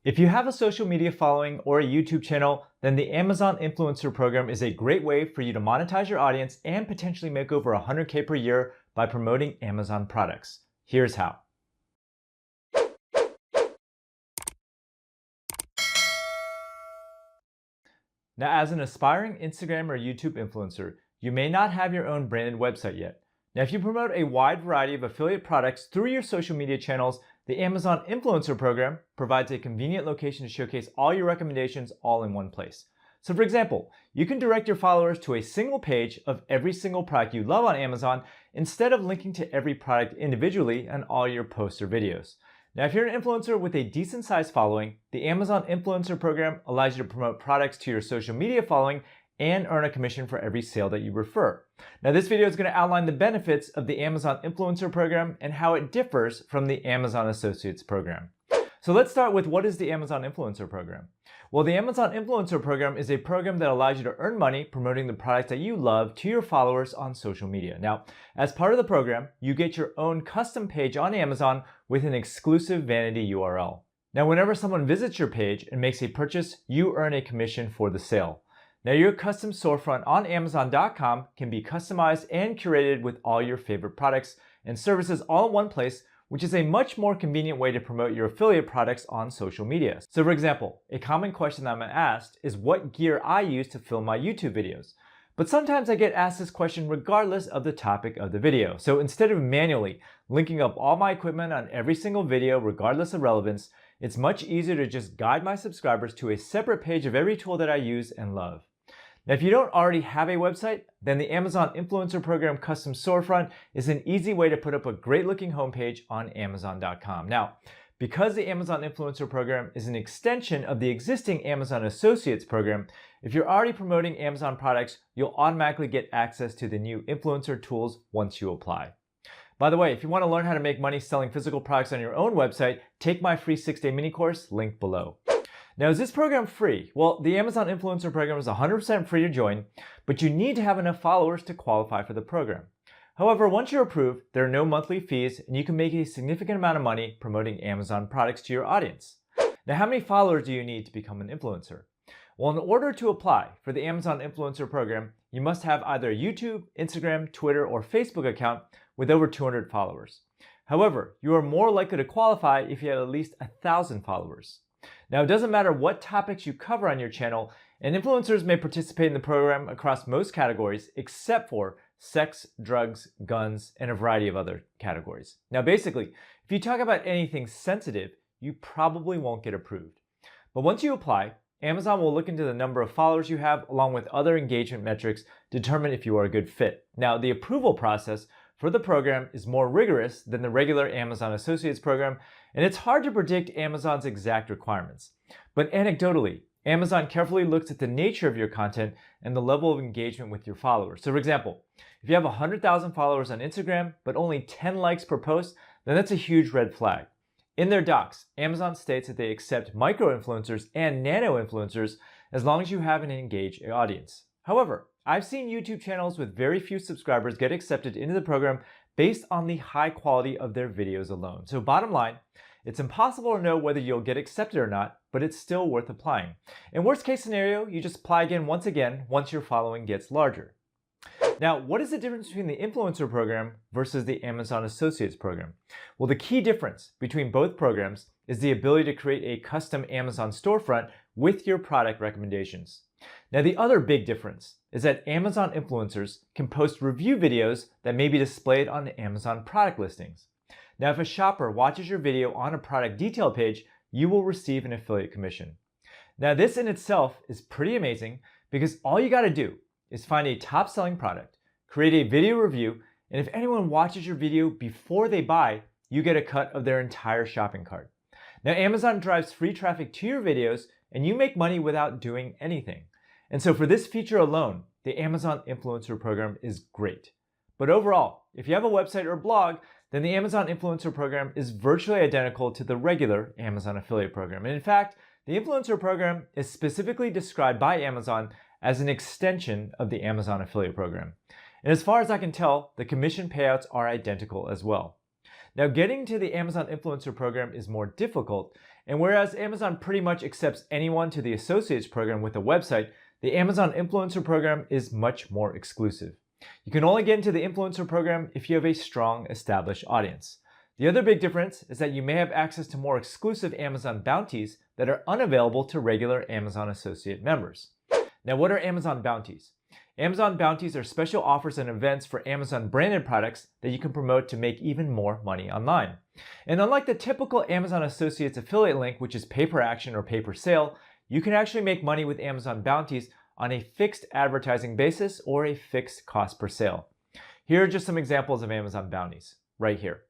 If you have a social media following or a YouTube channel, then the Amazon Influencer Program is a great way for you to monetize your audience and potentially make over 100K per year by promoting Amazon products. Here's how. Now, as an aspiring Instagram or YouTube influencer, you may not have your own branded website yet. Now, if you promote a wide variety of affiliate products through your social media channels, the Amazon Influencer Program provides a convenient location to showcase all your recommendations all in one place. So for example, you can direct your followers to a single page of every single product you love on Amazon instead of linking to every product individually on all your posts or videos. Now, if you're an influencer with a decent sized following, the Amazon Influencer Program allows you to promote products to your social media following and earn a commission for every sale that you refer. Now, this video is going to outline the benefits of the Amazon Influencer Program and how it differs from the Amazon Associates Program. So let's start with, what is the Amazon Influencer Program? Well, the Amazon Influencer Program is a program that allows you to earn money promoting the products that you love to your followers on social media. Now, as part of the program, you get your own custom page on Amazon with an exclusive vanity URL. Now, whenever someone visits your page and makes a purchase, you earn a commission for the sale. Now, your custom storefront on Amazon.com can be customized and curated with all your favorite products and services all in one place, which is a much more convenient way to promote your affiliate products on social media. So for example, a common question that I'm asked is what gear I use to film my YouTube videos. But sometimes I get asked this question regardless of the topic of the video. So instead of manually linking up all my equipment on every single video regardless of relevance, it's much easier to just guide my subscribers to a separate page of every tool that I use and love. Now, if you don't already have a website, then the Amazon Influencer Program Custom Storefront is an easy way to put up a great looking homepage on Amazon.com. Now, because the Amazon Influencer Program is an extension of the existing Amazon Associates Program, if you're already promoting Amazon products, you'll automatically get access to the new influencer tools once you apply. By the way, if you want to learn how to make money selling physical products on your own website, take my free 6-day mini course, link below. Now, is this program free? Well, the Amazon Influencer Program is 100% free to join, but you need to have enough followers to qualify for the program. However, once you're approved, there are no monthly fees and you can make a significant amount of money promoting Amazon products to your audience. Now, how many followers do you need to become an influencer? Well, in order to apply for the Amazon Influencer Program, you must have either a YouTube, Instagram, Twitter, or Facebook account with over 200 followers. However, you are more likely to qualify if you have at least 1,000 followers. Now, it doesn't matter what topics you cover on your channel, and influencers may participate in the program across most categories except for sex, drugs, guns, and a variety of other categories. Now, basically, if you talk about anything sensitive, you probably won't get approved. But once you apply, Amazon will look into the number of followers you have along with other engagement metrics to determine if you are a good fit. Now, the approval process for the program is more rigorous than the regular Amazon Associates Program, and it's hard to predict Amazon's exact requirements. But anecdotally, Amazon carefully looks at the nature of your content and the level of engagement with your followers. So for example, if you have 100,000 followers on Instagram, but only 10 likes per post, then that's a huge red flag. In their docs, Amazon states that they accept micro-influencers and nano-influencers as long as you have an engaged audience. However, I've seen YouTube channels with very few subscribers get accepted into the program based on the high quality of their videos alone. So bottom line, it's impossible to know whether you'll get accepted or not, but it's still worth applying. In worst case scenario, you just apply again once your following gets larger. Now, what is the difference between the Influencer Program versus the Amazon Associates Program? Well, the key difference between both programs is the ability to create a custom Amazon storefront with your product recommendations. Now, the other big difference is that Amazon influencers can post review videos that may be displayed on the Amazon product listings. Now, if a shopper watches your video on a product detail page, you will receive an affiliate commission. Now, this in itself is pretty amazing because all you got to do is find a top-selling product, create a video review, and if anyone watches your video before they buy, you get a cut of their entire shopping cart. Now, Amazon drives free traffic to your videos, and you make money without doing anything. And so for this feature alone, the Amazon Influencer Program is great. But overall, if you have a website or blog, then the Amazon Influencer Program is virtually identical to the regular Amazon Affiliate Program. And in fact, the Influencer Program is specifically described by Amazon as an extension of the Amazon Affiliate Program. And as far as I can tell, the commission payouts are identical as well. Now, getting to the Amazon Influencer Program is more difficult, And whereas Amazon pretty much accepts anyone to the Associates program with a website, the Amazon Influencer program is much more exclusive. You can only get into the Influencer program if you have a strong established audience. The other big difference is that you may have access to more exclusive Amazon Bounties that are unavailable to regular Amazon Associate members. Now, what are Amazon Bounties? Amazon Bounties are special offers and events for Amazon branded products that you can promote to make even more money online. And unlike the typical Amazon Associates affiliate link, which is pay per action or pay per sale, you can actually make money with Amazon Bounties on a fixed advertising basis or a fixed cost per sale. Here are just some examples of Amazon Bounties, right here.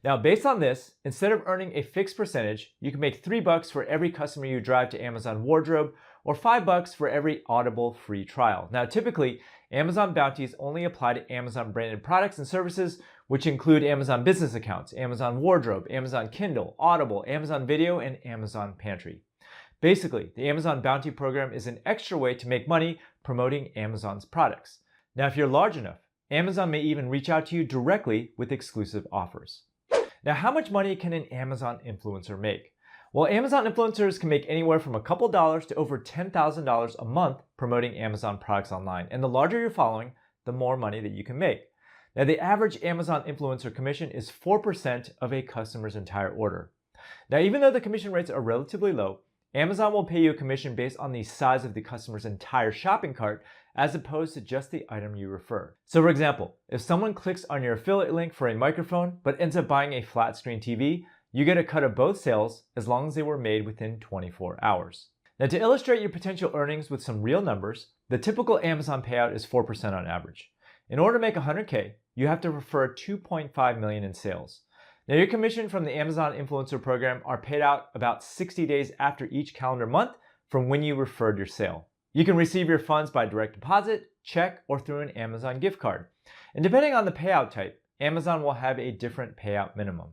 Now, based on this, instead of earning a fixed percentage, you can make $3 for every customer you drive to Amazon Wardrobe, or $5 for every Audible free trial. Now, typically, Amazon Bounties only apply to Amazon branded products and services, which include Amazon Business Accounts, Amazon Wardrobe, Amazon Kindle, Audible, Amazon Video, and Amazon Pantry. Basically, the Amazon Bounty program is an extra way to make money promoting Amazon's products. Now, if you're large enough, Amazon may even reach out to you directly with exclusive offers. Now, how much money can an Amazon influencer make? Well, Amazon influencers can make anywhere from a couple dollars to over $10,000 a month promoting Amazon products online. And the larger your following, the more money that you can make. Now, the average Amazon influencer commission is 4% of a customer's entire order. Now, even though the commission rates are relatively low, Amazon will pay you a commission based on the size of the customer's entire shopping cart as opposed to just the item you refer. So for example, if someone clicks on your affiliate link for a microphone but ends up buying a flat screen TV, you get a cut of both sales as long as they were made within 24 hours. Now, to illustrate your potential earnings with some real numbers, the typical Amazon payout is 4% on average. In order to make $100K, you have to refer $2.5 million in sales. Now, your commission from the Amazon Influencer program are paid out about 60 days after each calendar month from when you referred your sale. You can receive your funds by direct deposit, check, or through an Amazon gift card. And depending on the payout type, Amazon will have a different payout minimum.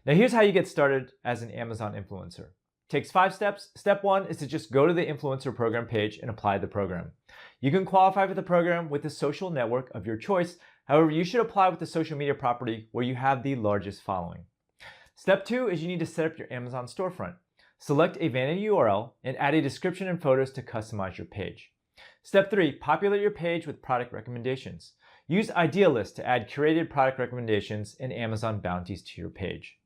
Now, here's how you get started as an Amazon influencer. It takes 5 steps. Step 1 is to just go to the influencer program page and apply the program. You can qualify for the program with the social network of your choice. However, you should apply with the social media property where you have the largest following. Step 2 is you need to set up your Amazon storefront. Select a vanity URL and add a description and photos to customize your page. Step 3, populate your page with product recommendations. Use Idealist to add curated product recommendations and Amazon Bounties to your page.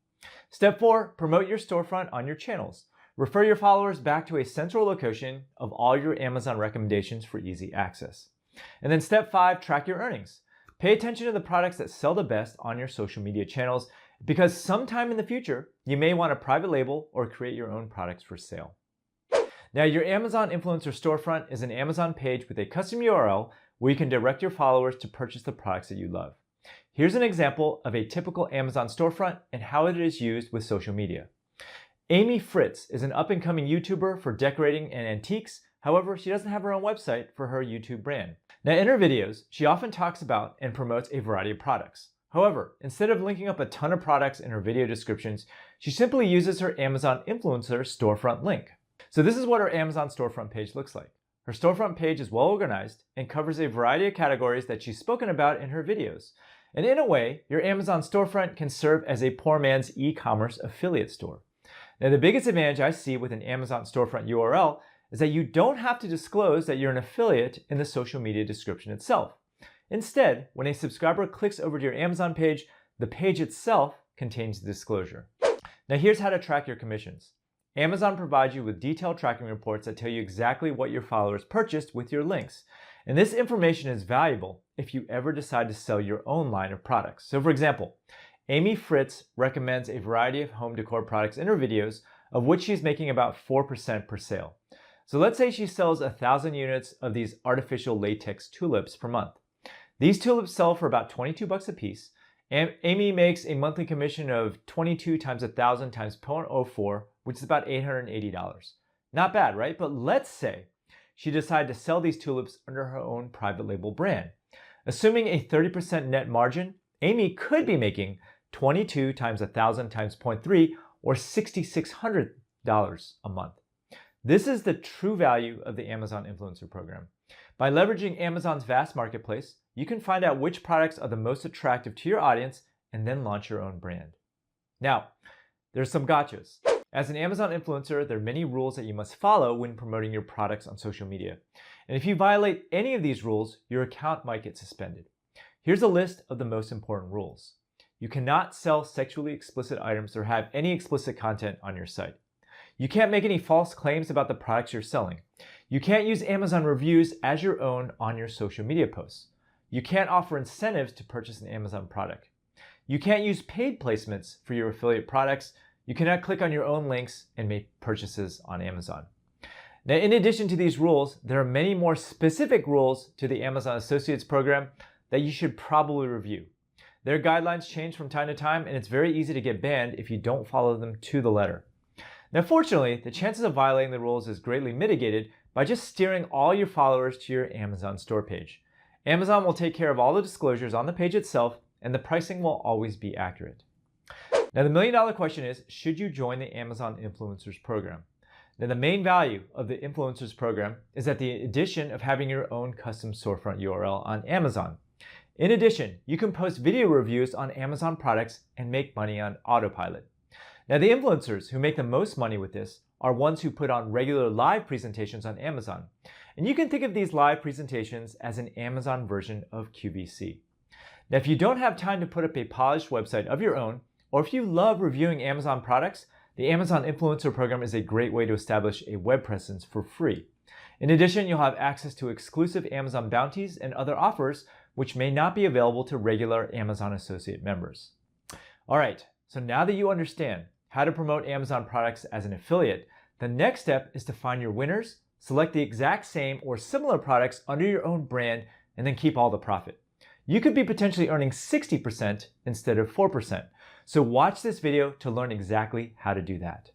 Step 4, promote your storefront on your channels. Refer your followers back to a central location of all your Amazon recommendations for easy access. And then step 5, track your earnings. Pay attention to the products that sell the best on your social media channels because sometime in the future, you may want a private label or create your own products for sale. Now, your Amazon Influencer Storefront is an Amazon page with a custom URL where you can direct your followers to purchase the products that you love. Here's an example of a typical Amazon storefront and how it is used with social media. Amy Fritz is an up-and-coming YouTuber for decorating and antiques. However, she doesn't have her own website for her YouTube brand. Now, in her videos, she often talks about and promotes a variety of products. However, instead of linking up a ton of products in her video descriptions, she simply uses her Amazon Influencer Storefront link. So this is what her Amazon Storefront page looks like. Her storefront page is well organized and covers a variety of categories that she's spoken about in her videos. And in a way, your Amazon storefront can serve as a poor man's e-commerce affiliate store. Now, the biggest advantage I see with an Amazon storefront URL is that you don't have to disclose that you're an affiliate in the social media description itself. Instead, when a subscriber clicks over to your Amazon page, the page itself contains the disclosure. Now, here's how to track your commissions. Amazon provides you with detailed tracking reports that tell you exactly what your followers purchased with your links. And this information is valuable if you ever decide to sell your own line of products. So for example, Amy Fritz recommends a variety of home decor products in her videos, of which she's making about 4% per sale. So let's say she sells 1,000 units of these artificial latex tulips per month. These tulips sell for about $22 a piece, and Amy makes a monthly commission of 22 times 1,000 times 0.04, which is about $880. Not bad, right? But let's say she decided to sell these tulips under her own private label brand. Assuming a 30% net margin, Amy could be making 22 times 1,000 times 0.3 or $6,600 a month. This is the true value of the Amazon Influencer Program. By leveraging Amazon's vast marketplace, you can find out which products are the most attractive to your audience and then launch your own brand. Now, there's some gotchas. As an Amazon influencer, there are many rules that you must follow when promoting your products on social media. And if you violate any of these rules, your account might get suspended. Here's a list of the most important rules. You cannot sell sexually explicit items or have any explicit content on your site. You can't make any false claims about the products you're selling. You can't use Amazon reviews as your own on your social media posts. You can't offer incentives to purchase an Amazon product. You can't use paid placements for your affiliate products. You cannot click on your own links and make purchases on Amazon. Now, in addition to these rules, there are many more specific rules to the Amazon Associates program that you should probably review. Their guidelines change from time to time, and it's very easy to get banned if you don't follow them to the letter. Now, fortunately, the chances of violating the rules is greatly mitigated by just steering all your followers to your Amazon store page. Amazon will take care of all the disclosures on the page itself, and the pricing will always be accurate. Now, the million-dollar question is, should you join the Amazon Influencers program? Now, the main value of the Influencers program is that the addition of having your own custom storefront URL on Amazon. In addition, you can post video reviews on Amazon products and make money on autopilot. Now, the influencers who make the most money with this are ones who put on regular live presentations on Amazon. And you can think of these live presentations as an Amazon version of QVC. Now, if you don't have time to put up a polished website of your own, or if you love reviewing Amazon products, the Amazon Influencer program is a great way to establish a web presence for free. In addition, you'll have access to exclusive Amazon bounties and other offers which may not be available to regular Amazon Associate members. All right, so now that you understand how to promote Amazon products as an affiliate, the next step is to find your winners, select the exact same or similar products under your own brand, and then keep all the profit. You could be potentially earning 60% instead of 4%. So watch this video to learn exactly how to do that.